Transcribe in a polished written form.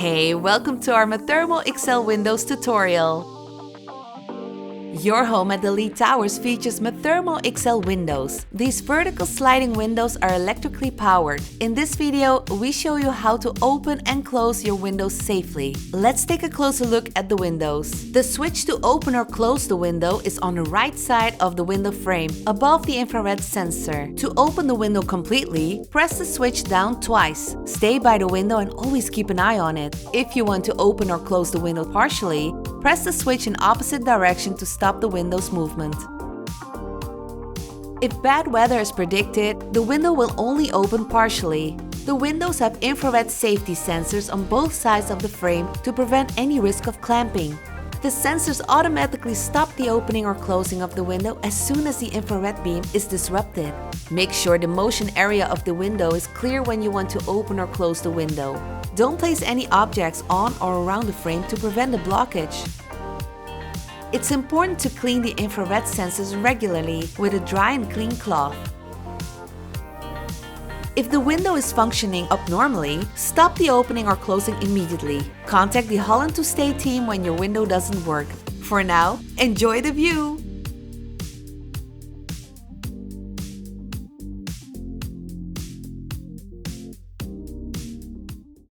Hey, welcome to our Methermo XL Windows tutorial. Your home at the Lee Towers features Methermo XL windows. These vertical sliding windows are electrically powered. In this video, we show you how to open and close your windows safely. Let's take a closer look at the windows. The switch to open or close the window is on the right side of the window frame, above the infrared sensor. To open the window completely, press the switch down twice. Stay by the window and always keep an eye on it. If you want to open or close the window partially, press the switch in opposite direction to stop the window's movement. If bad weather is predicted, the window will only open partially. The windows have infrared safety sensors on both sides of the frame to prevent any risk of clamping. The sensors automatically stop the opening or closing of the window as soon as the infrared beam is disrupted. Make sure the motion area of the window is clear when you want to open or close the window. Don't place any objects on or around the frame to prevent a blockage. It's important to clean the infrared sensors regularly with a dry and clean cloth. If the window is functioning abnormally, stop the opening or closing immediately. Contact the Holland to Stay team when your window doesn't work. For now, enjoy the view!